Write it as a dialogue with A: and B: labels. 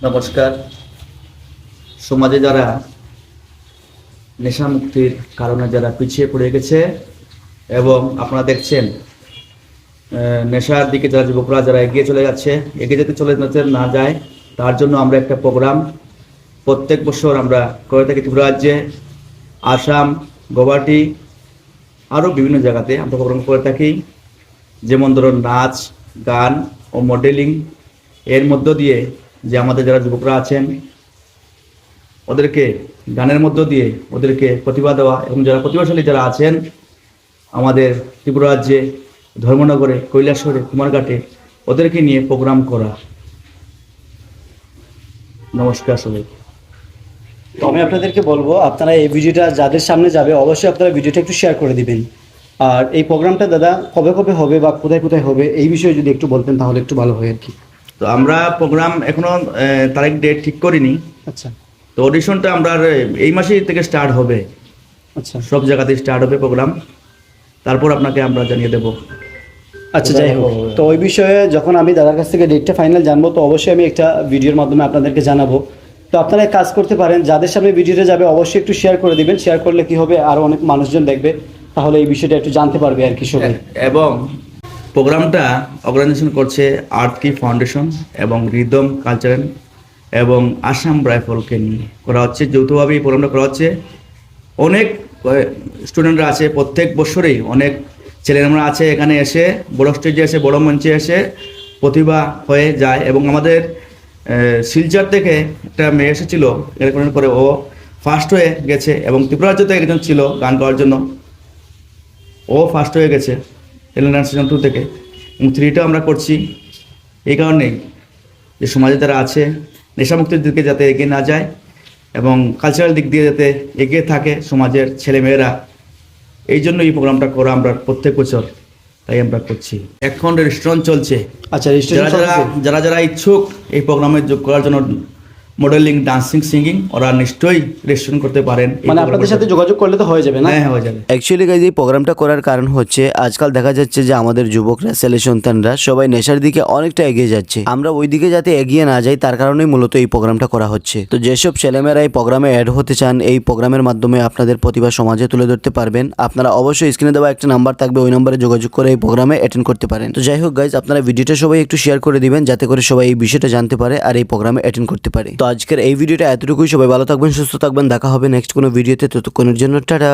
A: নমস্কার। সমাজে যারা নেশা মুক্তির কারণে যারা পিছিয়ে পড়ে গেছে এবং আপনারা দেখছেন নেশার দিকে যারা যুবকরা যারা এগিয়ে যেতে না যায়, তার জন্য আমরা একটা প্রোগ্রাম প্রত্যেক বছর আমরা করে থাকি। ত্রিপুরা রাজ্যে, আসাম, গৌহাটি আরও বিভিন্ন জায়গাতে আমরা প্রোগ্রাম করে থাকি। যেমন ধরুন নাচ, গান ও মডেলিং, এর মধ্য দিয়ে যে আমাদের যারা যুবকরা আছেন ওদেরকে গানের মধ্য দিয়ে ওদেরকে প্রতিভা দেওয়া, এবং যারা প্রতিভাশালী যারা আছেন আমাদের ত্রিপুরা রাজ্যে ধর্মনগরে, কৈলাসহরে, কুমারঘাটে ওদেরকে নিয়ে প্রোগ্রাম করা। নমস্কার সবাই।
B: তো আমি আপনাদেরকে বলবো, আপনারা এই ভিডিওটা যাদের সামনে যাবে অবশ্যই আপনারা ভিডিওটা একটু শেয়ার করে দিবেন। আর এই প্রোগ্রামটা দাদা কবে কবে হবে বা কোথায় কোথায় হবে এই বিষয়ে যদি একটু বলতেন তাহলে একটু ভালো হয় আর কি।
A: তো আমরা প্রোগ্রাম এখনো তারিখ ডেট ঠিক করিনি।
B: আচ্ছা।
A: তো অডিশনটা আমরা এই মাসেই থেকে স্টার্ট হবে।
B: আচ্ছা,
A: সব জায়গাতে স্টার্ট হবে প্রোগ্রাম, তারপর আপনাকে আমরা জানিয়ে দেব।
B: আচ্ছা, যাই হোক, তো ওই বিষয়ে যখন আমি দাদার কাছ থেকে ডেটটা ফাইনাল জানবো তো অবশ্যই আমি একটা ভিডিওর মাধ্যমে আপনাদেরকে জানাবো। তো আপনারা এক কাজ করতে পারেন, যাদের সামনে ভিডিওটা যাবে অবশ্যই একটু শেয়ার করে দিবেন। শেয়ার করলে কি হবে, আরও অনেক মানুষজন দেখবে, তাহলে এই বিষয়টা একটু জানতে পারবে আর কি সবাই।
A: এবং প্রোগ্রামটা অর্গানাইজেশন করছে আর্থ কি ফাউন্ডেশন এবং রিদম কালচারাল এবং আসাম রাইফলকে নিয়ে করা হচ্ছে। যৌথভাবে এই প্রোগ্রামটা করা হচ্ছে। অনেক স্টুডেন্টরা আছে, প্রত্যেক বছরেই অনেক ছেলেমেয়েরা আছে এখানে এসে বড় স্টেজে এসে বড় মঞ্চে এসে প্রতিভা হয়ে যায়। এবং আমাদের শিলচর থেকে একটা মেয়ে এসেছিল এরকম করে, ও ফার্স্ট হয়ে গেছে। এবং ত্রিপুরা রাজ্যতে একজন ছিল গান গাওয়ার জন্য, ও ফার্স্ট হয়ে গেছে টেলেন্ট সিজন 2 থেকে। এবং 3টা আমরা করছি এই কারণেই যে সমাজে যারা আছে নেশামুক্তির দিকে যাতে এগিয়ে না যায় এবং কালচারাল দিক দিয়ে যাতে এগিয়ে থাকে সমাজের ছেলেমেয়েরা, এই জন্য এই প্রোগ্রামটা করা আমরা প্রত্যেক বছর তাই আমরা করছি। এখন রেজিস্ট্রেশন চলছে।
B: আচ্ছা,
A: যারা যারা ইচ্ছুক এই প্রোগ্রামে যোগ করার জন্য, মডেলিং, ডান্সিং, সিঙ্গিং, ওরা নিশ্চয়ই রেজিস্ট্রেশন করতে পারেন।
B: মানে আপনাদের সাথে যোগাযোগ করলে তো হয়ে যাবে না?
A: হ্যাঁ, হয়ে যাবে।
C: অ্যাকচুয়ালি গাইজ এই প্রোগ্রামটা করার কারণ হচ্ছে আজকাল দেখা যাচ্ছে যে আমাদের যুবকরা, ছেলে সন্তানরা সবাই নেশার দিকে অনেকটা এগিয়ে যাচ্ছে। আমরা ওই দিকে যাতে এগিয়ে না যাই তার কারণেই মূলত এই প্রোগ্রামটা করা হচ্ছে। তো যেসব ছেলেমেয়েরা এই প্রোগ্রামে অ্যাড হতে চান, এই প্রোগ্রামের মাধ্যমে আপনাদের প্রতিভা সমাজে তুলে ধরতে পারবেন, আপনারা অবশ্যই স্ক্রিনে দেওয়া একটা নাম্বার থাকবে, ওই নম্বরে যোগাযোগ করে এই প্রোগ্রামে অ্যাটেন্ড করতে পারেন। তো যাই হোক গাইজ, আপনারা ভিডিওটা সবাই একটু শেয়ার করে দিবেন যাতে করে সবাই এই বিষয়টা জানতে পারে আর এই প্রোগ্রামে অ্যাটেন্ড করতে পারে। তো আজকের এই ভিডিওটা এতটুকুই। সবাই ভালো থাকবেন, সুস্থ থাকবেন। দেখা হবে নেক্সট কোনো ভিডিওতে। ততক্ষণের জন্য টাটা।